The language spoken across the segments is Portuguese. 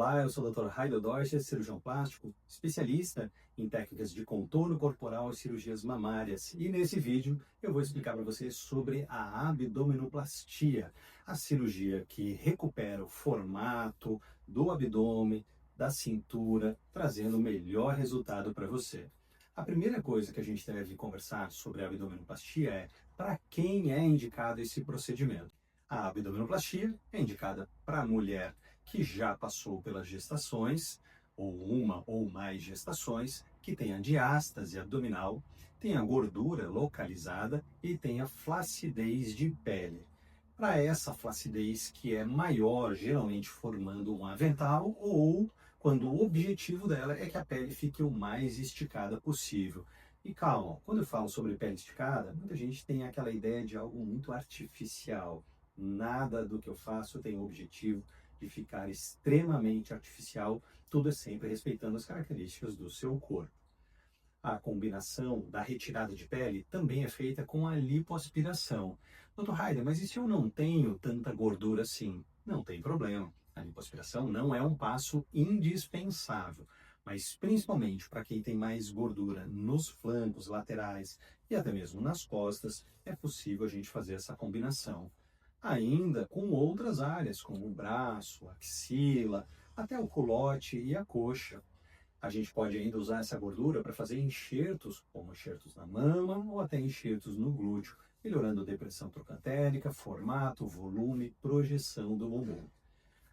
Olá, eu sou o Dr. Raido Dorcher, cirurgião plástico, especialista em técnicas de contorno corporal e cirurgias mamárias. E nesse vídeo eu vou explicar para você sobre a abdominoplastia, a cirurgia que recupera o formato do abdômen, da cintura, trazendo o melhor resultado para você. A primeira coisa que a gente deve conversar sobre a abdominoplastia é para quem é indicado esse procedimento. A abdominoplastia é indicada para a mulher que já passou pelas gestações, ou uma ou mais gestações, que tenha diástase abdominal, tenha gordura localizada e tenha flacidez de pele. Para essa flacidez que é maior, geralmente formando um avental, ou quando o objetivo dela é que a pele fique o mais esticada possível. E calma, quando eu falo sobre pele esticada, muita gente tem aquela ideia de algo muito artificial. Nada do que eu faço tem o objetivo de ficar extremamente artificial, tudo é sempre respeitando as características do seu corpo. A combinação da retirada de pele também é feita com a lipoaspiração. Dr. Heider, mas e se eu não tenho tanta gordura assim? Não tem problema. A lipoaspiração não é um passo indispensável, mas principalmente para quem tem mais gordura nos flancos laterais e até mesmo nas costas, é possível a gente fazer essa combinação. Ainda com outras áreas, como o braço, a axila, até o culote e a coxa. A gente pode ainda usar essa gordura para fazer enxertos, como enxertos na mama ou até enxertos no glúteo, melhorando depressão trocantérica, formato, volume, projeção do bumbum.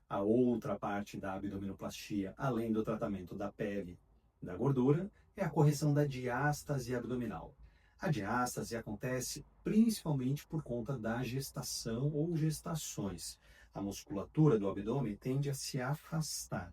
A outra parte da abdominoplastia, além do tratamento da pele da gordura, é a correção da diástase abdominal. A diástase acontece principalmente por conta da gestação ou gestações. A musculatura do abdômen tende a se afastar.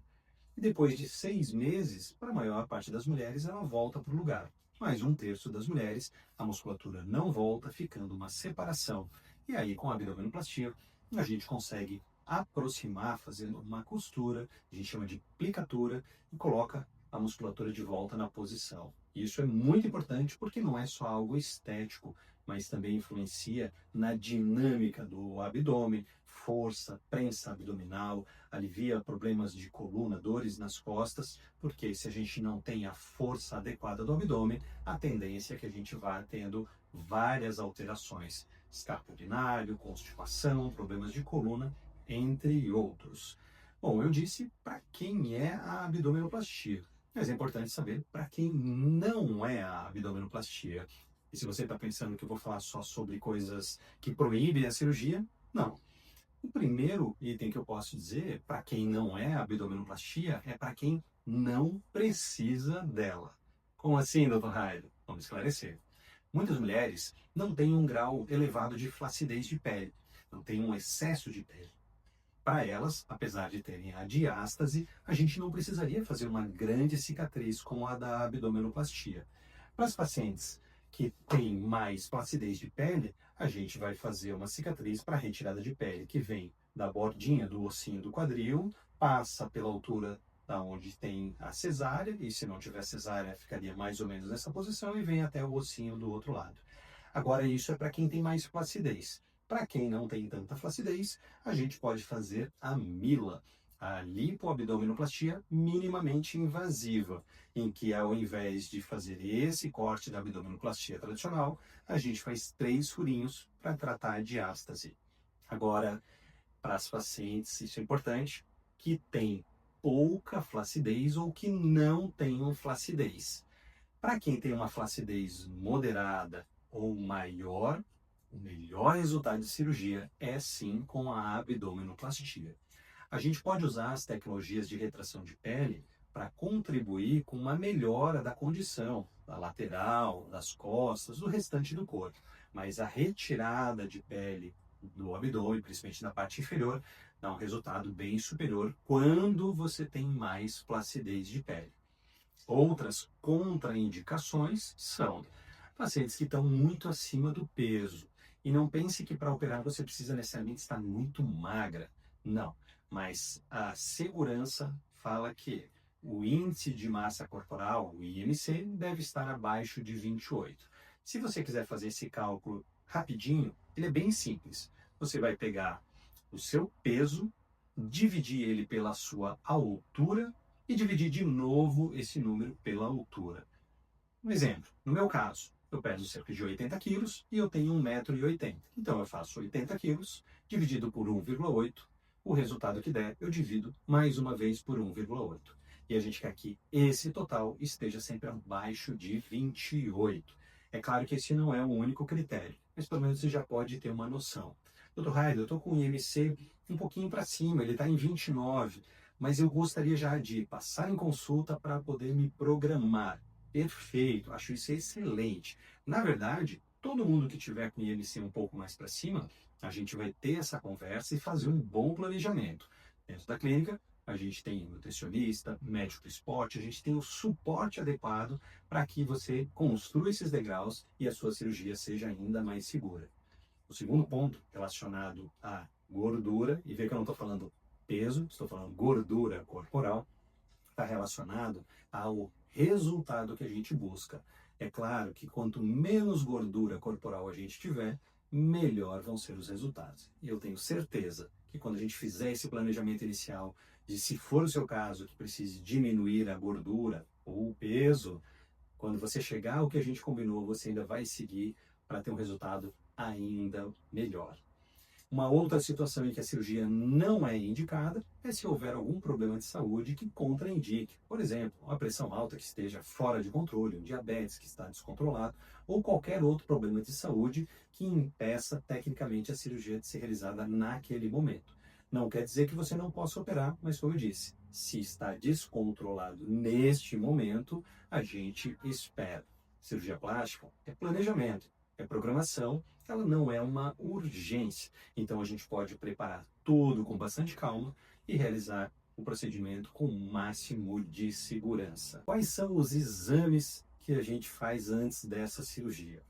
E depois de 6 meses, para a maior parte das mulheres, ela volta para o lugar. Mas um terço das mulheres, a musculatura não volta, ficando uma separação. E aí, com a abdominoplastia, a gente consegue aproximar, fazendo uma costura, a gente chama de plicatura, e coloca a musculatura de volta na posição. Isso é muito importante porque não é só algo estético, mas também influencia na dinâmica do abdômen, força, prensa abdominal, alivia problemas de coluna, dores nas costas, porque se a gente não tem a força adequada do abdômen, a tendência é que a gente vá tendo várias alterações, escarpo urinário, constipação, problemas de coluna, entre outros. Bom, eu disse para quem é a abdominoplastia, mas é importante saber para quem não é a abdominoplastia. E se você está pensando que eu vou falar só sobre coisas que proíbem a cirurgia, não. O primeiro item que eu posso dizer, para quem não é abdominoplastia, é para quem não precisa dela. Como assim, Dr. Raio? Vamos esclarecer. Muitas mulheres não têm um grau elevado de flacidez de pele, não têm um excesso de pele. Para elas, apesar de terem a diástase, a gente não precisaria fazer uma grande cicatriz como a da abdominoplastia. Para as pacientes que têm mais flacidez de pele, a gente vai fazer uma cicatriz para retirada de pele, que vem da bordinha do ossinho do quadril, passa pela altura da onde tem a cesárea, e se não tiver cesárea, ficaria mais ou menos nessa posição, e vem até o ossinho do outro lado. Agora, isso é para quem tem mais flacidez. Para quem não tem tanta flacidez, a gente pode fazer a MILA, a lipoabdominoplastia minimamente invasiva, em que ao invés de fazer esse corte da abdominoplastia tradicional, a gente faz 3 furinhos para tratar a diástase. Agora, para as pacientes, isso é importante, que tem pouca flacidez ou que não tenham flacidez. Para quem tem uma flacidez moderada ou maior, o melhor resultado de cirurgia é sim com a abdominoplastia. A gente pode usar as tecnologias de retração de pele para contribuir com uma melhora da condição, da lateral, das costas, do restante do corpo. Mas a retirada de pele do abdômen, principalmente na parte inferior, dá um resultado bem superior quando você tem mais flacidez de pele. Outras contraindicações são pacientes que estão muito acima do peso. E não pense que para operar você precisa necessariamente estar muito magra. Não. Mas a segurança fala que o índice de massa corporal, o IMC, deve estar abaixo de 28. Se você quiser fazer esse cálculo rapidinho, ele é bem simples. Você vai pegar o seu peso dividir ele pela sua altura e dividir de novo esse número pela altura. Um exemplo, no meu caso, eu peso cerca de 80 quilos e eu tenho 1,80 m. Então eu faço 80 quilos dividido por 1,8. O resultado que der, eu divido mais uma vez por 1,8. E a gente quer que esse total esteja sempre abaixo de 28. É claro que esse não é o único critério, mas pelo menos você já pode ter uma noção. Dr. Raider, eu estou com o IMC um pouquinho para cima, ele está em 29, mas eu gostaria já de passar em consulta para poder me programar. Perfeito, acho isso excelente. Na verdade, todo mundo que tiver com IMC um pouco mais para cima, a gente vai ter essa conversa e fazer um bom planejamento. Dentro da clínica, a gente tem nutricionista, médico do esporte, a gente tem o suporte adequado para que você construa esses degraus e a sua cirurgia seja ainda mais segura. O segundo ponto, relacionado à gordura, e vê que eu não estou falando peso, estou falando gordura corporal, está relacionado ao resultado que a gente busca. É claro que quanto menos gordura corporal a gente tiver, melhor vão ser os resultados. E eu tenho certeza que quando a gente fizer esse planejamento inicial, de se for o seu caso que precise diminuir a gordura ou o peso, quando você chegar ao que a gente combinou, você ainda vai seguir para ter um resultado ainda melhor. Uma outra situação em que a cirurgia não é indicada é se houver algum problema de saúde que contraindique. Por exemplo, uma pressão alta que esteja fora de controle, um diabetes que está descontrolado, ou qualquer outro problema de saúde que impeça tecnicamente a cirurgia de ser realizada naquele momento. Não quer dizer que você não possa operar, mas como eu disse, se está descontrolado neste momento, a gente espera. Cirurgia plástica é planejamento, é programação, ela não é uma urgência. Então a gente pode preparar tudo com bastante calma e realizar o procedimento com o máximo de segurança. Quais são os exames que a gente faz antes dessa cirurgia?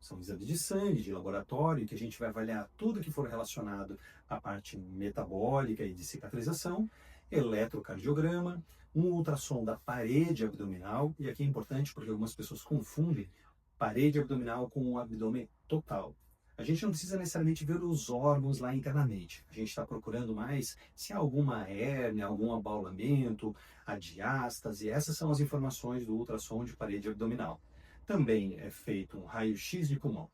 São exames de sangue, de laboratório, que a gente vai avaliar tudo que for relacionado à parte metabólica e de cicatrização, eletrocardiograma, um ultrassom da parede abdominal, e aqui é importante porque algumas pessoas confundem parede abdominal com o abdômen total. A gente não precisa necessariamente ver os órgãos lá internamente. A gente está procurando mais se há alguma hérnia, algum abaulamento, a diástase. Essas são as informações do ultrassom de parede abdominal. Também é feito um raio-x de pulmão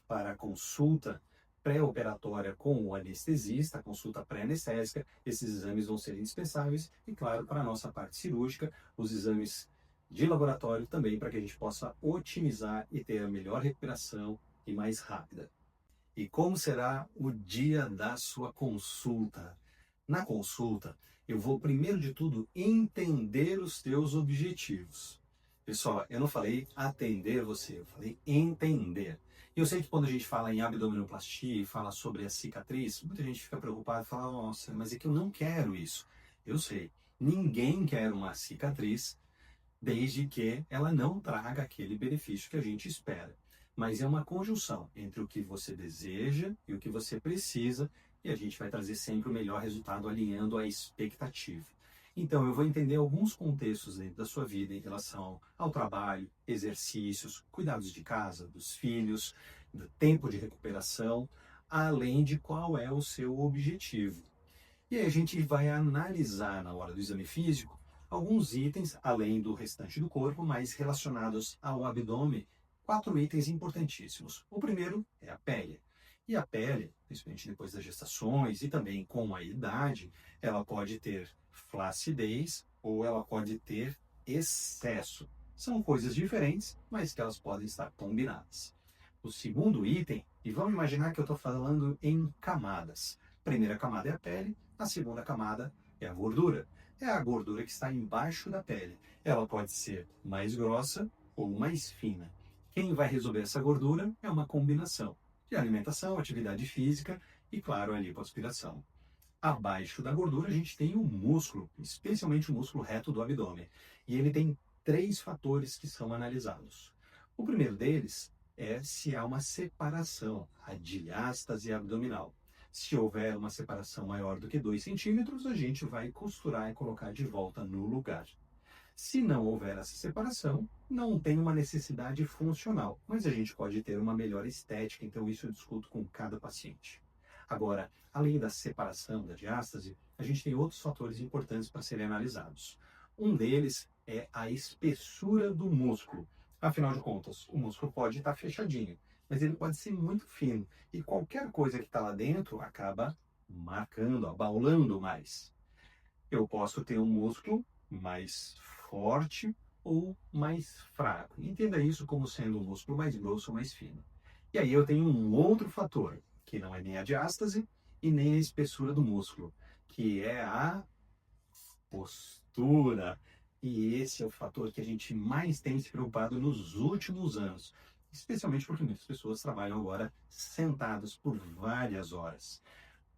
para a consulta pré-operatória com o anestesista, a consulta pré-anestésica. Esses exames vão ser indispensáveis e, claro, para a nossa parte cirúrgica, os exames de laboratório também para que a gente possa otimizar e ter a melhor recuperação e mais rápida. E como será o dia da sua consulta? Na consulta, eu vou primeiro de tudo entender os teus objetivos. Pessoal, eu não falei atender você, eu falei entender. E eu sei que quando a gente fala em abdominoplastia e fala sobre a cicatriz, muita gente fica preocupada e fala, nossa, mas é que eu não quero isso. Eu sei, ninguém quer uma cicatriz desde que ela não traga aquele benefício que a gente espera. Mas é uma conjunção entre o que você deseja e o que você precisa, e a gente vai trazer sempre o melhor resultado alinhando a expectativa. Então, eu vou entender alguns contextos dentro da sua vida em relação ao trabalho, exercícios, cuidados de casa, dos filhos, do tempo de recuperação, além de qual é o seu objetivo. E aí a gente vai analisar na hora do exame físico alguns itens, além do restante do corpo, mas relacionados ao abdômen, 4 itens importantíssimos. O primeiro é a pele. E a pele, principalmente depois das gestações e também com a idade, ela pode ter flacidez ou ela pode ter excesso. São coisas diferentes, mas que elas podem estar combinadas. O segundo item, e vamos imaginar que eu estou falando em camadas. A primeira camada é a pele, a segunda camada é a gordura. É a gordura que está embaixo da pele. Ela pode ser mais grossa ou mais fina. Quem vai resolver essa gordura é uma combinação de alimentação, atividade física e, claro, a lipoaspiração. Abaixo da gordura a gente tem o músculo, especialmente o músculo reto do abdômen. E ele tem 3 fatores que são analisados. O primeiro deles é se há uma separação, a diástase abdominal. Se houver uma separação maior do que 2 centímetros, a gente vai costurar e colocar de volta no lugar. Se não houver essa separação, não tem uma necessidade funcional, mas a gente pode ter uma melhor estética, então isso eu discuto com cada paciente. Agora, além da separação, da diástase, a gente tem outros fatores importantes para serem analisados. Um deles é a espessura do músculo. Afinal de contas, o músculo pode estar fechadinho, mas ele pode ser muito fino. E qualquer coisa que está lá dentro acaba marcando, abaulando mais. Eu posso ter um músculo mais forte ou mais fraco. Entenda isso como sendo um músculo mais grosso ou mais fino. E aí eu tenho um outro fator, que não é nem a diástase e nem a espessura do músculo, que é a postura. E esse é o fator que a gente mais tem se preocupado nos últimos anos, especialmente porque muitas pessoas trabalham agora sentadas por várias horas.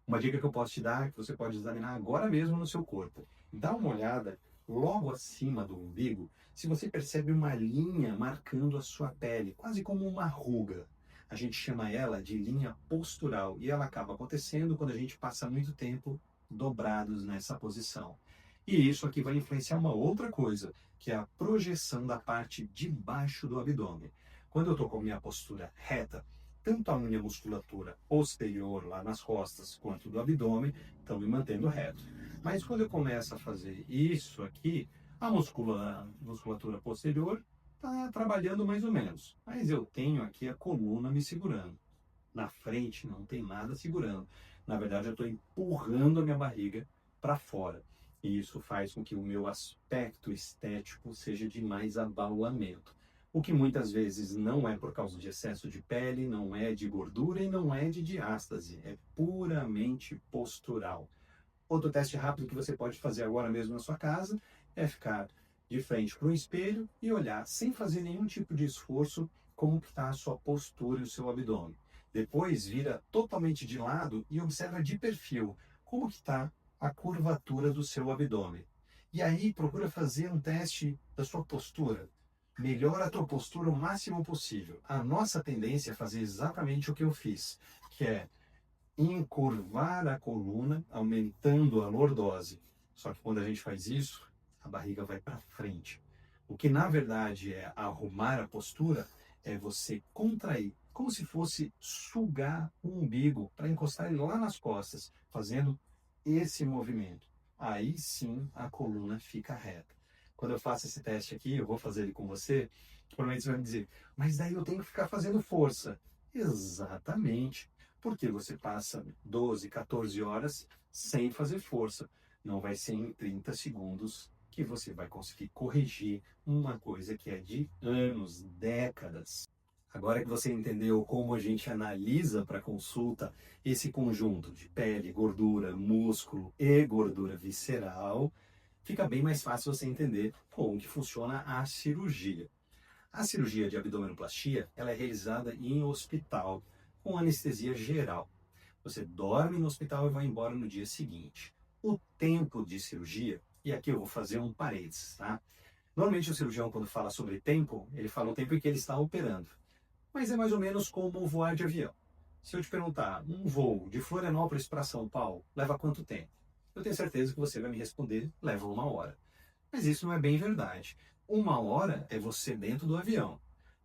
Uma dica que eu posso te dar, que você pode examinar agora mesmo no seu corpo. Dá uma olhada logo acima do umbigo, se você percebe uma linha marcando a sua pele, quase como uma ruga. A gente chama ela de linha postural e ela acaba acontecendo quando a gente passa muito tempo dobrados nessa posição. E isso aqui vai influenciar uma outra coisa, que é a projeção da parte de baixo do abdômen. Quando eu estou com a minha postura reta, tanto a minha musculatura posterior lá nas costas quanto do abdômen estão me mantendo reto. Mas quando eu começo a fazer isso aqui, a musculatura posterior está trabalhando mais ou menos. Mas eu tenho aqui a coluna me segurando. Na frente não tem nada segurando. Na verdade, eu estou empurrando a minha barriga para fora. E isso faz com que o meu aspecto estético seja de mais abaulamento. O que muitas vezes não é por causa de excesso de pele, não é de gordura e não é de diástase. É puramente postural. Outro teste rápido que você pode fazer agora mesmo na sua casa é ficar de frente para o espelho e olhar sem fazer nenhum tipo de esforço como está a sua postura e o seu abdômen. Depois vira totalmente de lado e observa de perfil como que está a curvatura do seu abdômen. E aí procura fazer um teste da sua postura. Melhora a tua postura o máximo possível. A nossa tendência é fazer exatamente o que eu fiz, que é encurvar a coluna, aumentando a lordose. Só que quando a gente faz isso, a barriga vai para frente. O que na verdade é arrumar a postura é você contrair, como se fosse sugar o umbigo para encostar ele lá nas costas, fazendo esse movimento. Aí sim a coluna fica reta. Quando eu faço esse teste aqui, eu vou fazer ele com você, provavelmente você vai me dizer, mas daí eu tenho que ficar fazendo força. Exatamente. Porque você passa 12, 14 horas sem fazer força. Não vai ser em 30 segundos que você vai conseguir corrigir uma coisa que é de anos, décadas. Agora que você entendeu como a gente analisa para consulta esse conjunto de pele, gordura, músculo e gordura visceral, fica bem mais fácil você entender como que funciona a cirurgia. A cirurgia de abdominoplastia ela é realizada em hospital, com anestesia geral. Você dorme no hospital e vai embora no dia seguinte. O tempo de cirurgia, e aqui eu vou fazer um parênteses, tá? Normalmente o cirurgião, quando fala sobre tempo, ele fala o tempo em que ele está operando. Mas é mais ou menos como voar de avião. Se eu te perguntar, um voo de Florianópolis para São Paulo leva quanto tempo? Eu tenho certeza que você vai me responder, leva 1 hora. Mas isso não é bem verdade. 1 hora é você dentro do avião.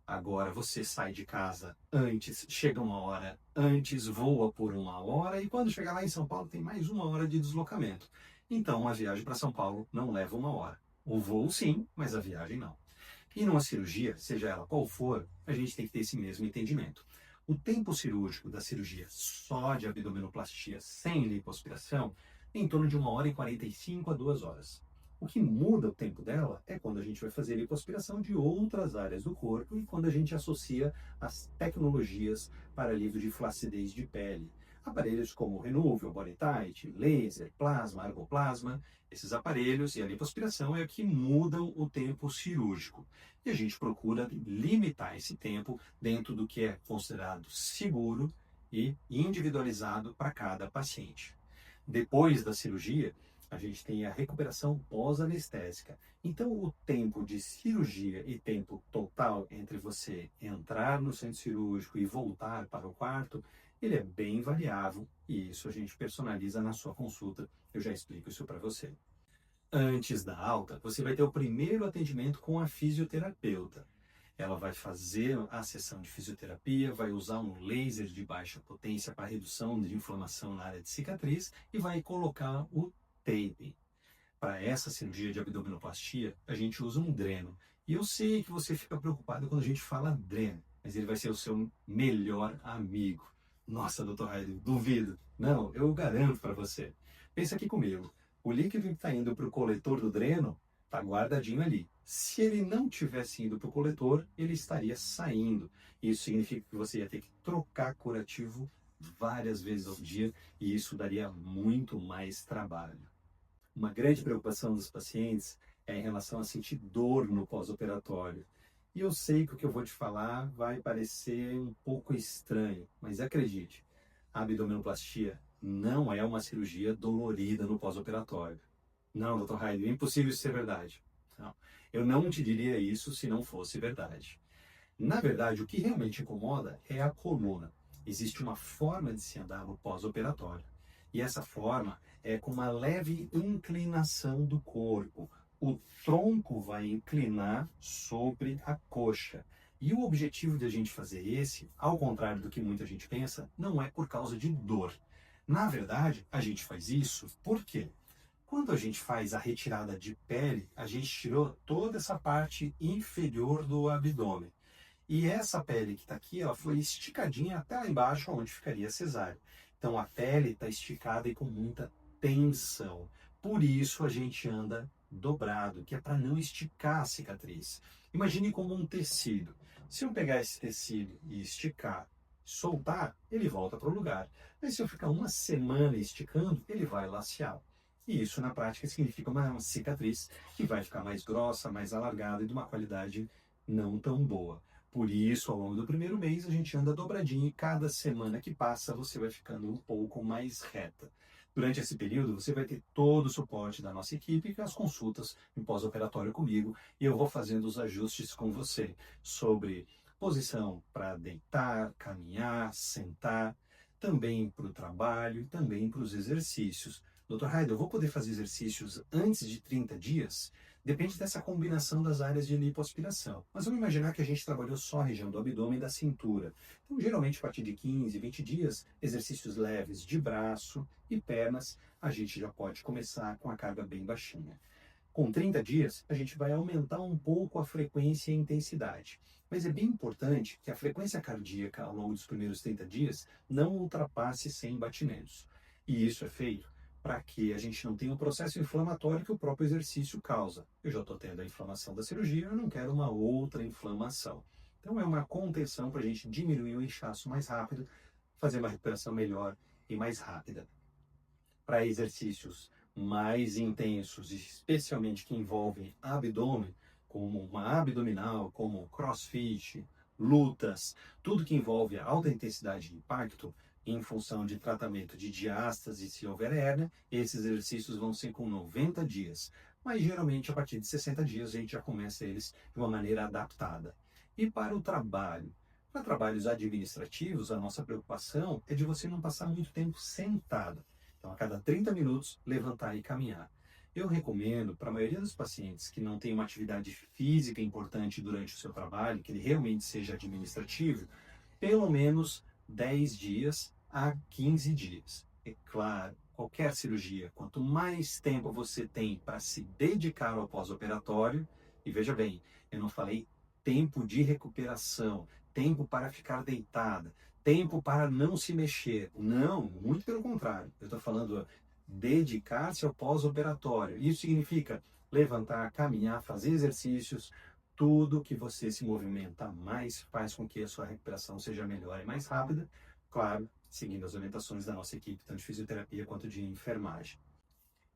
Agora você sai de casa antes, chega 1 hora antes, voa por 1 hora e quando chegar lá em São Paulo tem mais 1 hora de deslocamento. Então uma viagem para São Paulo não leva 1 hora. O voo sim, mas a viagem não. E numa cirurgia, seja ela qual for, a gente tem que ter esse mesmo entendimento. O tempo cirúrgico da cirurgia só de abdominoplastia sem lipoaspiração é em torno de 1 hora e 45 a 2 horas. O que muda o tempo dela é quando a gente vai fazer lipoaspiração de outras áreas do corpo e quando a gente associa as tecnologias para alívio de flacidez de pele. Aparelhos como Renuvial, BodyTite, laser, plasma, argoplasma, esses aparelhos e a lipoaspiração é o que mudam o tempo cirúrgico. E a gente procura limitar esse tempo dentro do que é considerado seguro e individualizado para cada paciente. Depois da cirurgia, a gente tem a recuperação pós-anestésica. Então, o tempo de cirurgia e tempo total entre você entrar no centro cirúrgico e voltar para o quarto, ele é bem variável e isso a gente personaliza na sua consulta. Eu já explico isso para você. Antes da alta, você vai ter o primeiro atendimento com a fisioterapeuta. ela vai fazer a sessão de fisioterapia, vai usar um laser de baixa potência para redução de inflamação na área de cicatriz e vai colocar o tape. Para essa cirurgia de abdominoplastia, a gente usa um dreno. E eu sei que você fica preocupado quando a gente fala dreno, mas ele vai ser o seu melhor amigo. Nossa, doutor Raio, duvido. Não, eu garanto para você. Pensa aqui comigo. O líquido que está indo para o coletor do dreno está guardadinho ali. Se ele não tivesse indo para o coletor, ele estaria saindo. Isso significa que você ia ter que trocar curativo várias vezes ao dia e isso daria muito mais trabalho. Uma grande preocupação dos pacientes é em relação a sentir dor no pós-operatório. E eu sei que o que eu vou te falar vai parecer um pouco estranho, mas acredite, a abdominoplastia não é uma cirurgia dolorida no pós-operatório. Não, Dr. Raid, é impossível isso ser verdade. Não, eu não te diria isso se não fosse verdade. Na verdade, o que realmente incomoda é a coluna. Existe uma forma de se andar no pós-operatório. E essa forma é com uma leve inclinação do corpo. O tronco vai inclinar sobre a coxa. E o objetivo de a gente fazer esse, ao contrário do que muita gente pensa, não é por causa de dor. Na verdade, a gente faz isso por quê? Quando a gente faz a retirada de pele, a gente tirou toda essa parte inferior do abdômen. E essa pele que está aqui, ela foi esticadinha até lá embaixo, onde ficaria a cesárea. Então a pele está esticada e com muita tensão. Por isso a gente anda dobrado, que é para não esticar a cicatriz. Imagine como um tecido. Se eu pegar esse tecido e esticar, soltar, ele volta para o lugar. Mas se eu ficar uma semana esticando, ele vai lacear. E isso na prática significa uma cicatriz que vai ficar mais grossa, mais alargada e de uma qualidade não tão boa. Por isso, ao longo do primeiro mês, a gente anda dobradinho e cada semana que passa você vai ficando um pouco mais reta. Durante esse período, você vai ter todo o suporte da nossa equipe e as consultas em pós-operatório comigo e eu vou fazendo os ajustes com você sobre posição para deitar, caminhar, sentar, também para o trabalho e também para os exercícios. Dr. Raid, eu vou poder fazer exercícios antes de 30 dias? Depende dessa combinação das áreas de lipoaspiração. Mas vamos imaginar que a gente trabalhou só a região do abdômen e da cintura. Então, geralmente, a partir de 15, 20 dias, exercícios leves de braço e pernas, a gente já pode começar com a carga bem baixinha. Com 30 dias, a gente vai aumentar um pouco a frequência e a intensidade. Mas é bem importante que a frequência cardíaca ao longo dos primeiros 30 dias não ultrapasse 100 batimentos. E isso é feito para que a gente não tenha o processo inflamatório que o próprio exercício causa. Eu já estou tendo a inflamação da cirurgia, eu não quero uma outra inflamação. Então é uma contenção para a gente diminuir o inchaço mais rápido, fazer uma recuperação melhor e mais rápida. Para exercícios mais intensos, especialmente que envolvem abdômen, como uma abdominal, como crossfit, lutas, tudo que envolve alta intensidade de impacto, em função de tratamento de diástase, se houver hérnia, esses exercícios vão ser com 90 dias. Mas geralmente a partir de 60 dias a gente já começa eles de uma maneira adaptada. E para o trabalho? Para trabalhos administrativos, a nossa preocupação é de você não passar muito tempo sentado. Então, a cada 30 minutos, levantar e caminhar. Eu recomendo, para a maioria dos pacientes que não tem uma atividade física importante durante o seu trabalho, que ele realmente seja administrativo, pelo menos 10 dias a 15 dias. É claro, qualquer cirurgia, quanto mais tempo você tem para se dedicar ao pós-operatório, e veja bem, eu não falei tempo de recuperação, tempo para ficar deitada, tempo para não se mexer. Não, muito pelo contrário. Eu estou falando dedicar-se ao pós-operatório. Isso significa levantar, caminhar, fazer exercícios, tudo que você se movimenta mais faz com que a sua recuperação seja melhor e mais rápida, claro, seguindo as orientações da nossa equipe, tanto de fisioterapia quanto de enfermagem.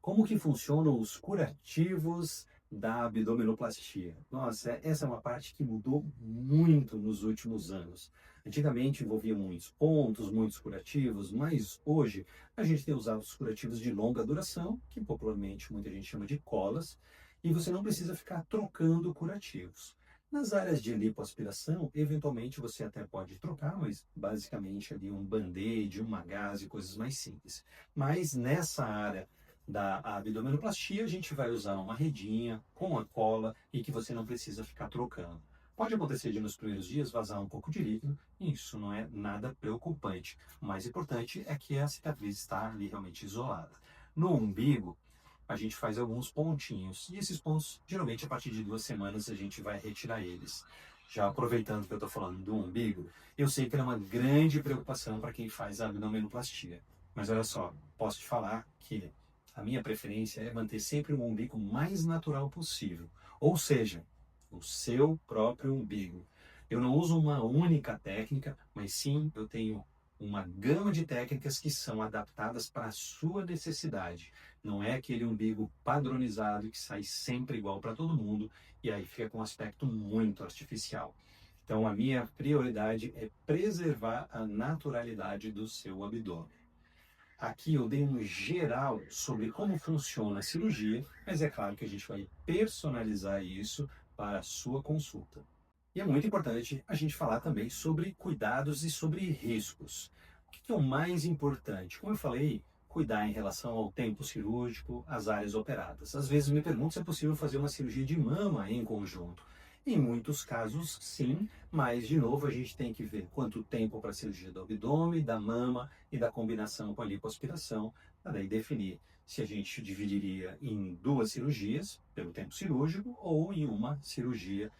Como que funcionam os curativos da abdominoplastia? Nossa, essa é uma parte que mudou muito nos últimos anos. Antigamente envolvia muitos pontos, muitos curativos, mas hoje a gente tem usado os curativos de longa duração, que popularmente muita gente chama de colas, e você não precisa ficar trocando curativos. Nas áreas de lipoaspiração, eventualmente você até pode trocar, mas basicamente ali um band-aid, uma gaze, coisas mais simples. Mas nessa área da abdominoplastia, a gente vai usar uma redinha com a cola e que você não precisa ficar trocando. Pode acontecer de nos primeiros dias vazar um pouco de líquido, e isso não é nada preocupante. O mais importante é que a cicatriz está ali realmente isolada. No umbigo, a gente faz alguns pontinhos, e esses pontos, geralmente a partir de 2 semanas, a gente vai retirar eles. Já aproveitando que eu estou falando do umbigo, eu sei que é uma grande preocupação para quem faz a abdominoplastia. Mas olha só, posso te falar que a minha preferência é manter sempre o umbigo mais natural possível. Ou seja, o seu próprio umbigo. Eu não uso uma única técnica, mas sim eu tenho uma gama de técnicas que são adaptadas para a sua necessidade. Não é aquele umbigo padronizado que sai sempre igual para todo mundo e aí fica com um aspecto muito artificial. Então a minha prioridade é preservar a naturalidade do seu abdômen. Aqui eu dei um geral sobre como funciona a cirurgia, mas é claro que a gente vai personalizar isso para a sua consulta. E é muito importante a gente falar também sobre cuidados e sobre riscos. O que é o mais importante? Como eu falei, cuidar em relação ao tempo cirúrgico, às áreas operadas. Às vezes me perguntam se é possível fazer uma cirurgia de mama em conjunto. Em muitos casos, sim, mas de novo a gente tem que ver quanto tempo para a cirurgia do abdômen, da mama e da combinação com a lipoaspiração, para daí definir se a gente dividiria em 2 cirurgias, pelo tempo cirúrgico, ou em uma cirurgia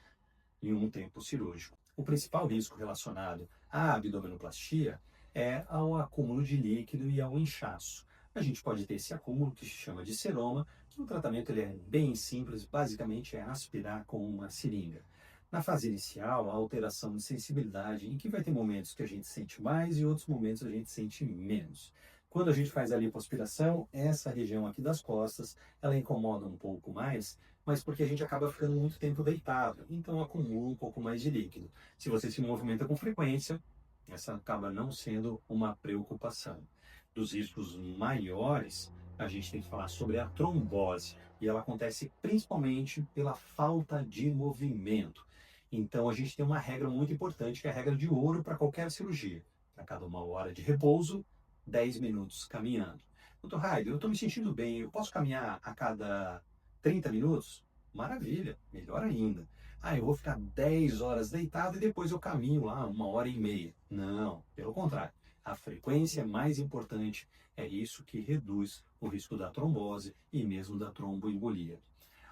em um tempo cirúrgico. O principal risco relacionado à abdominoplastia é ao acúmulo de líquido e ao inchaço. A gente pode ter esse acúmulo que se chama de seroma, que o tratamento ele é bem simples, basicamente é aspirar com uma seringa. Na fase inicial, a alteração de sensibilidade, em que vai ter momentos que a gente sente mais e outros momentos a gente sente menos. Quando a gente faz a lipoaspiração, essa região aqui das costas, ela incomoda um pouco mais, mas porque a gente acaba ficando muito tempo deitado, então acumula um pouco mais de líquido. Se você se movimenta com frequência, essa acaba não sendo uma preocupação. Dos riscos maiores, a gente tem que falar sobre a trombose, e ela acontece principalmente pela falta de movimento. Então a gente tem uma regra muito importante, que é a regra de ouro para qualquer cirurgia. A cada 1 hora de repouso, 10 minutos caminhando. Doutor Raid, eu estou me sentindo bem, eu posso caminhar a cada 30 minutos? Maravilha, melhor ainda. Ah, eu vou ficar 10 horas deitado e depois eu caminho lá 1 hora e meia. Não, pelo contrário. A frequência é mais importante, é isso que reduz o risco da trombose e mesmo da tromboembolia.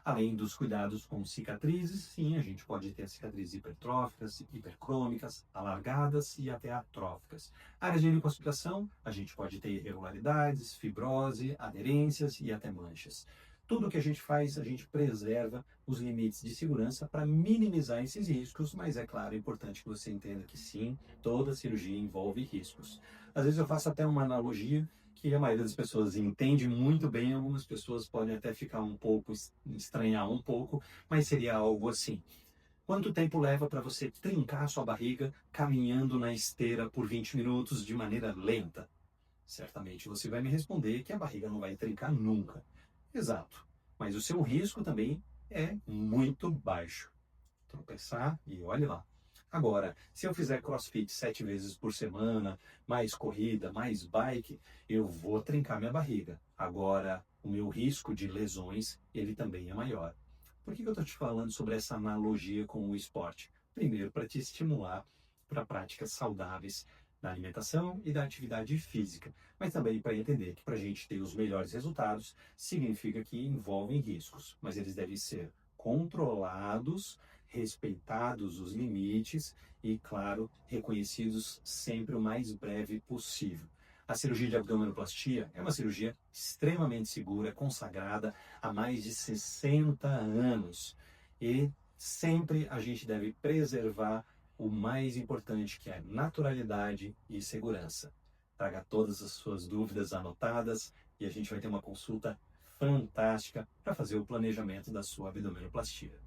Além dos cuidados com cicatrizes, sim, a gente pode ter cicatrizes hipertróficas, hipercrômicas, alargadas e até atróficas. Áreas de lipoaspiração, a gente pode ter irregularidades, fibrose, aderências e até manchas. Tudo que a gente faz, a gente preserva os limites de segurança para minimizar esses riscos, mas é claro, é importante que você entenda que sim, toda cirurgia envolve riscos. Às vezes eu faço até uma analogia que a maioria das pessoas entende muito bem, algumas pessoas podem até ficar um pouco, estranhar um pouco, mas seria algo assim. Quanto tempo leva para você trincar a sua barriga caminhando na esteira por 20 minutos de maneira lenta? Certamente você vai me responder que a barriga não vai trincar nunca. Exato, mas o seu risco também é muito baixo. Tropeçar e olhe lá. Agora, se eu fizer CrossFit 7 vezes por semana, mais corrida, mais bike, eu vou trincar minha barriga. Agora, o meu risco de lesões, ele também é maior. Por que eu estou te falando sobre essa analogia com o esporte? Primeiro, para te estimular para práticas saudáveis da alimentação e da atividade física, mas também para entender que para a gente ter os melhores resultados, significa que envolvem riscos, mas eles devem ser controlados, respeitados os limites e, claro, reconhecidos sempre o mais breve possível. A cirurgia de abdominoplastia é uma cirurgia extremamente segura, consagrada há mais de 60 anos e sempre a gente deve preservar o mais importante, que é naturalidade e segurança. Traga todas as suas dúvidas anotadas e a gente vai ter uma consulta fantástica para fazer o planejamento da sua abdominoplastia.